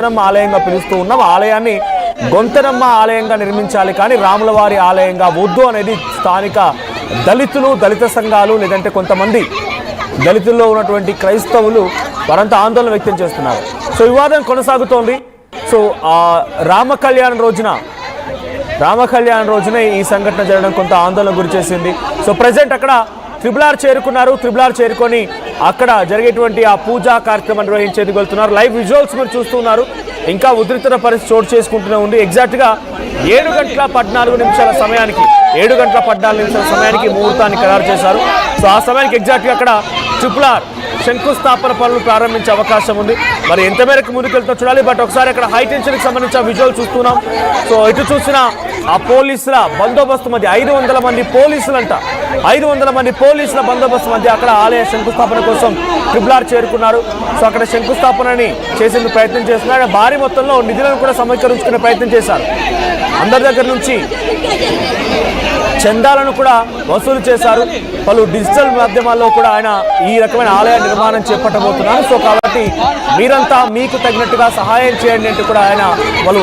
ఆలయంగా పిలుస్తూ ఉన్నాం. ఆలయాన్ని గొంతెనమ్మ ఆలయంగా నిర్మించాలి కానీ రాములవారి ఆలయంగా వద్దు అనేది స్థానిక దళితులు, దళిత సంఘాలు, లేదంటే కొంతమంది దళితుల్లో ఉన్నటువంటి క్రైస్తవులు వారంతా ఆందోళన వ్యక్తం చేస్తున్నారు. సో వివాదం కొనసాగుతోంది. సో రామ కళ్యాణం రోజునే ఈ సంఘటన జరగడం కొంత ఆందోళన గురి చేసింది. సో ప్రజెంట్ అక్కడ RRR చేరుకున్నారు. RRR చేరుకొని అక్కడ జరిగేటువంటి ఆ పూజా కార్యక్రమం నిర్వహించేందుకు వెళ్తున్నారు. లైవ్ విజువల్స్ మీరు చూస్తున్నారు. ఇంకా ఉద్రిక్తత పరిస్థితి చోటు చేసుకుంటూనే ఉంది. ఎగ్జాక్ట్గా 7:14 సమయానికి ముహూర్తాన్ని ఖరారు చేశారు. సో ఆ సమయానికి ఎగ్జాక్ట్గా అక్కడ RRR శంకుస్థాపన పనులు ప్రారంభించే అవకాశం ఉంది. మరి ఎంత మేరకు ముందుకెళ్తా చూడాలి. బట్ ఒకసారి అక్కడ హై టెన్షన్కి సంబంధించిన విజువల్ చూస్తున్నాం. సో ఎటు చూసినా ఆ పోలీసుల బందోబస్తు మధ్య 500 మంది పోలీసులంట 500 మంది పోలీసుల బందోబస్తు మధ్య అక్కడ ఆలయ శంకుస్థాపన కోసం RRR చేరుకున్నారు. సో అక్కడ శంకుస్థాపనని చేసేందుకు ప్రయత్నం చేస్తున్నారు. భారీ మొత్తంలో నిధులను కూడా సమీకరించుకునే ప్రయత్నం చేశారు. అందరి దగ్గర నుంచి చందాలను కూడా వసూలు చేశారు. పలు డిజిటల్ మాధ్యమాల్లో కూడా ఆయన ఈ రకమైన ఆలయ నిర్మాణం చేపట్టబోతున్నారు. సో కాబట్టి మీరంతా మీకు తగినట్టుగా సహాయం చేయండి అంటూ కూడా ఆయన వాళ్ళు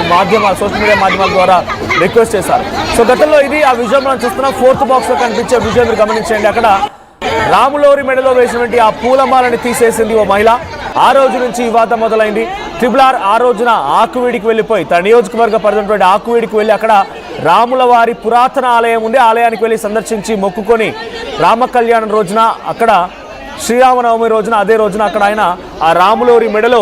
సోషల్ మీడియా మాధ్యమాల ద్వారా రిక్వెస్ట్ చేశారు. సో గతంలో ఇది ఆ విజయం మనం చూస్తున్నాం. 4th బాక్స్ లో కనిపించే విజయం మీరు గమనించండి. అక్కడ రాములవారి మెడలో వేసినటువంటి ఆ పూలమాలని తీసేసింది ఓ మహిళ. ఆ రోజు నుంచి వివాదం మొదలైంది. RRR ఆ రోజున ఆకువీడికి వెళ్ళిపోయి తన నియోజకవర్గ పరిధినటువంటి ఆకువీడికి వెళ్ళి అక్కడ రాములవారి పురాతన ఆలయం ఉంది. ఆలయానికి వెళ్ళి సందర్శించి మొక్కుకొని రామ కళ్యాణం రోజున అక్కడ శ్రీరామనవమి రోజున అదే రోజున అక్కడ ఆయన ఆ రాములవారి మెడలో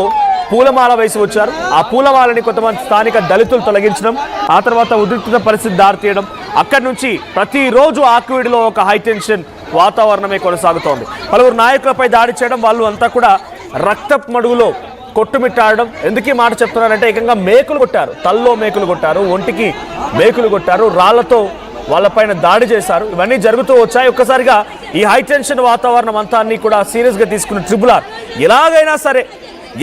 పూలమాల వేసి వచ్చారు. ఆ పూలమాలని కొంతమంది స్థానిక దళితులు తొలగించడం, ఆ తర్వాత ఉద్రిక్తత పరిస్థితి దారితీయడం, అక్కడి నుంచి ప్రతిరోజు ఆకువీడిలో ఒక హైటెన్షన్ వాతావరణమే కొనసాగుతోంది. పలువురు నాయకులపై దాడి చేయడం, వాళ్ళు అంతా కూడా రక్తపు మడుగులో కొట్టుమిట్టాడడం. ఎందుకు ఈ మాట చెప్తున్నారంటే ఏకంగా మేకులు కొట్టారు, తల్లో మేకులు కొట్టారు, ఒంటికి మేకులు కొట్టారు, రాళ్లతో వాళ్ళపైన దాడి చేశారు. ఇవన్నీ జరుగుతూ వచ్చాయి. ఒక్కసారిగా ఈ హైటెన్షన్ వాతావరణం అంతా కూడా సీరియస్గా తీసుకున్న RRR ఎలాగైనా సరే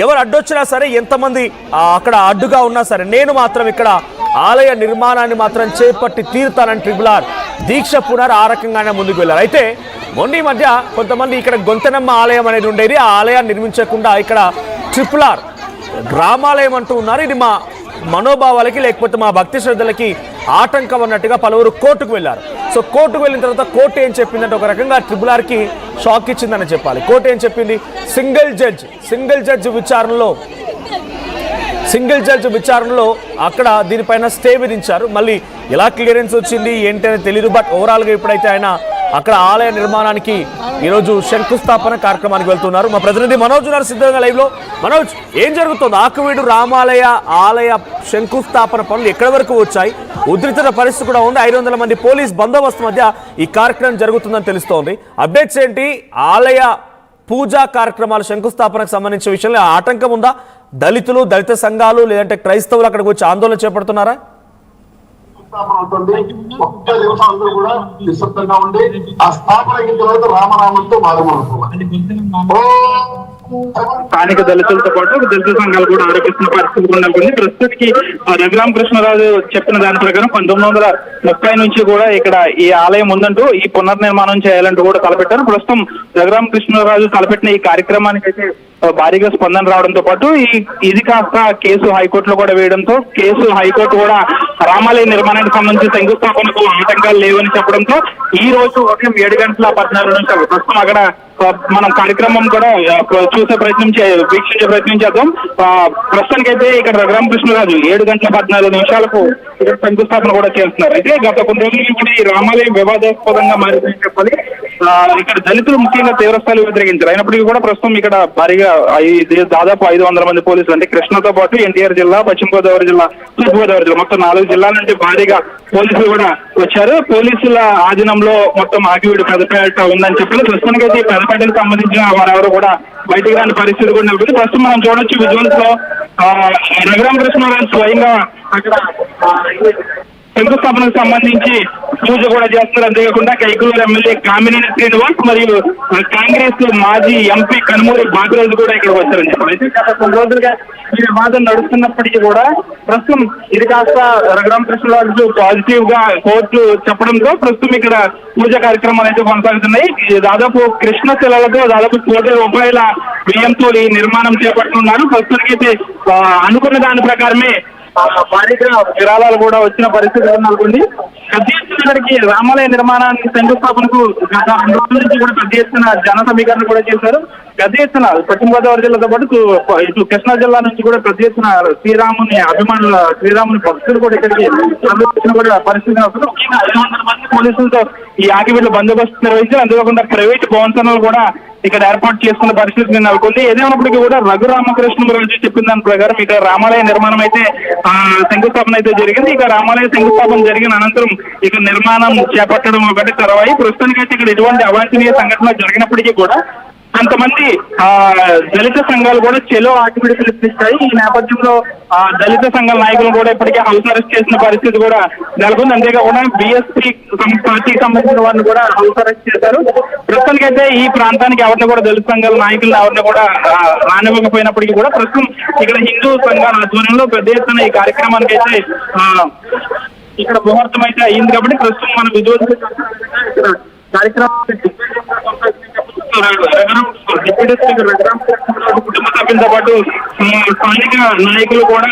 ఎవరు అడ్డొచ్చినా సరే, ఎంతమంది అక్కడ అడ్డుగా ఉన్నా సరే నేను మాత్రం ఇక్కడ ఆలయ నిర్మాణాన్ని మాత్రం చేపట్టి తీరుతానని RRR దీక్ష పునర్ ఆ రకంగానే ముందుకు వెళ్ళారు. అయితే మొన్న ఈ మధ్య కొంతమంది ఇక్కడ గొంతెనమ్మ ఆలయం అనేది ఉండేది, ఆ ఆలయాన్ని నిర్మించకుండా ఇక్కడ RRR రామాలయం అంటూ ఉన్నారు. ఇది మా మనోభావాలకి లేకపోతే మా భక్తి శ్రద్ధలకి ఆటంకం అన్నట్టుగా పలువురు కోర్టుకు వెళ్ళారు. సో కోర్టుకు వెళ్ళిన తర్వాత కోర్టు ఏం చెప్పిందంటే ఒక రకంగా RRRకి షాక్ ఇచ్చిందని చెప్పాలి. కోర్టు ఏం చెప్పింది, సింగిల్ జడ్జ్ విచారణలో అక్కడ దీనిపైన స్టే విధించారు. మళ్ళీ ఎలా క్లియరెన్స్ వచ్చింది ఏంటనే తెలియదు. బట్ ఓవరాల్గా ఇప్పుడైతే ఆయన అక్కడ ఆలయ నిర్మాణానికి ఈరోజు శంకుస్థాపన కార్యక్రమానికి వెళ్తున్నారు. మా ప్రతినిధి మనోజ్ ఉన్నారు సిద్ధంగా లైవ్లో. మనోజ్, ఏం జరుగుతుంది? ఆకువీడు రామాలయ ఆలయ శంకుస్థాపన పనులు ఎక్కడి వరకు వచ్చాయి? ఉద్రిక్తత పరిస్థితి కూడా ఉంది. 500 మంది పోలీస్ బందోబస్తు మధ్య ఈ కార్యక్రమం జరుగుతుందని తెలుస్తోంది. అప్డేట్స్ ఏంటి? ఆలయ పూజా కార్యక్రమాలు శంకుస్థాపనకు సంబంధించిన విషయంలో ఆటంకం ఉందా? దళితులు, దళిత సంఘాలు లేదంటే క్రైస్తవులు అక్కడికి వచ్చి ఆందోళన చేపడుతున్నారా? ఒక్క నిమిషం అందరూ కూడా నిశ్శబ్దంగా ఉండి ఆ స్థాపన అయిన తర్వాత రామనామంతో స్థానిక దళితులతో పాటు దళిత సంఘాలు కూడా ఆరోపిస్తున్న పరిస్థితి నెలకొంది. ప్రస్తుతానికి రఘురామకృష్ణరాజు చెప్పిన దాని ప్రకారం 1930 నుంచి కూడా ఇక్కడ ఈ ఆలయం ఉందంటూ ఈ పునర్నిర్మాణం చేయాలంటూ కూడా తలపెట్టారు. ప్రస్తుతం రఘురామకృష్ణరాజు తలపెట్టిన ఈ కార్యక్రమానికి అయితే భారీగా స్పందన రావడంతో పాటు ఇది కాస్త కేసు హైకోర్టులో కూడా వేయడంతో హైకోర్టు కూడా రామాలయ నిర్మాణానికి సంబంధించి శంకుస్థాపనకు ఆటంకాలు లేవని చెప్పడంతో ఈ రోజు ఉదయం 7:14 ప్రస్తుతం అక్కడ మనం కార్యక్రమం కూడా వీక్షించే ప్రయత్నం చేద్దాం. ప్రస్తుతానికైతే ఇక్కడ రఘురామకృష్ణరాజు 7:14 ఇక్కడ శంకుస్థాపన కూడా చేస్తున్నారు. అయితే గత కొన్ని రోజుల నుంచి ఈ రామాలయం వివాదాస్పదంగా మారిందని చెప్పాలి. ఇక్కడ దళితులు ముఖ్యంగా తీవ్రస్థాయిలో వ్యతిరేకించారు. అయినప్పటికీ కూడా ప్రస్తుతం ఇక్కడ భారీగా దాదాపు 500 మంది పోలీసులు, అంటే కృష్ణతో పాటు ఎన్టీఆర్ జిల్లా, పశ్చిమ గోదావరి జిల్లా, తూర్పు గోదావరి జిల్లా, మొత్తం 4 జిల్లాల నుంచి భారీగా పోలీసులు కూడా వచ్చారు. పోలీసుల ఆధీనంలో మొత్తం ఆకివీడు పెదపేట ఉందని చెప్పారు. ప్రస్తుతానికి అయితే పెదపేటకు సంబంధించిన వారెవరు కూడా బయటికి రాని పరిస్థితి కూడా నెలకొంది. ప్రస్తుతం మనం చూడొచ్చు విజువల్స్ లో రఘురామకృష్ణరాజు స్వయంగా అక్కడ శంకుస్థాపనకు సంబంధించి పూజ కూడా చేస్తున్నారు. అంతేకాకుండా కైకలూరు ఎమ్మెల్యే కామినేని శ్రీనివాస్ మరియు కాంగ్రెస్ మాజీ ఎంపీ కనుమూరి బాబురాజు కూడా ఇక్కడికి వచ్చారని చెప్పారు. అయితే గత కొన్ని రోజులుగా ఈ వివాదం నడుస్తున్నప్పటికీ కూడా ప్రస్తుతం ఇది కాస్త రఘురామకృష్ణరాజు పాజిటివ్ గా కోర్టు చెప్పడంతో ప్రస్తుతం ఇక్కడ పూజ కార్యక్రమాలు అయితే కొనసాగుతున్నాయి. దాదాపు కృష్ణ శిలలతో దాదాపు 1 కోట్ల రూపాయల వ్యయంతో ఈ నిర్మాణం చేపడుతున్నారు. ప్రస్తుతానికైతే అనుకున్న దాని ప్రకారమే భారీగా విరాళాలు కూడా వచ్చిన పరిస్థితి నెలకొంది. పెద్ద ఎత్తున ఇక్కడికి రామాలయ నిర్మాణానికి శంకుస్థాపనకు గత 2 రోజుల నుంచి కూడా పెద్ద ఎత్తున జన సమీకరణ కూడా చేశారు. పెద్ద ఎత్తున పశ్చిమ గోదావరి జిల్లాతో పాటు ఇటు కృష్ణా జిల్లా నుంచి కూడా పెద్ద ఎత్తున శ్రీరాముని అభిమానుల శ్రీరాముని భక్తులు కూడా ఇక్కడికి కూడా పరిస్థితి నెలకొంది. ముఖ్యంగా 500 మంది పోలీసులతో ఈ ఆకివీడ్ల బందోబస్తు నిర్వహించారు. అంతేకాకుండా ప్రైవేట్ భవనలు కూడా ఇక్కడ ఏర్పాటు చేసుకున్న పరిస్థితి నెలకొంది. ఏదేమైనప్పటికీ కూడా రఘురామకృష్ణరాజు చెప్పిన దాని ప్రకారం ఇక్కడ రామాలయ నిర్మాణం అయితే శంకుస్థాపన అయితే జరిగింది. ఇక రామాలయ శంకుస్థాపన జరిగిన అనంతరం ఇక నిర్మాణం చేపట్టడం ఒకటి తర్వాయి. ప్రస్తుతానికైతే ఇక్కడ ఎటువంటి అవాంఛనీయ సంఘటన జరిగినప్పటికీ కూడా కొంతమంది దళిత సంఘాలు కూడా చెలో ఆకివీడు పిలుపునిస్తాయి. ఈ నేపథ్యంలో దళిత సంఘాల నాయకులు కూడా ఇప్పటికే హౌస్ అరెస్ట్ చేసిన పరిస్థితి కూడా నెలకొంది. అంతేకాకుండా బీఎస్పీ పార్టీకి సంబంధించిన వారిని కూడా హౌస్ అరెస్ట్ చేశారు. ప్రస్తుతానికైతే ఈ ప్రాంతానికి ఎవరిని కూడా దళిత సంఘాల నాయకులను ఎవరిని కూడా రానివ్వకపోయినప్పటికీ కూడా ప్రస్తుతం ఇక్కడ హిందూ సంఘాల ఆధ్వర్యంలో పెద్ద ఎత్తున ఈ కార్యక్రమానికి అయితే ఇక్కడ ముహూర్తం అయితే అయ్యింది. కాబట్టి ప్రస్తుతం మన విజువల్ కార్యక్రమం డిప్యూటీ స్పీకర్ రఘురామకృష్ణరాజు కుటుంబ సభ్యులతో పాటు స్థానిక నాయకులు కూడా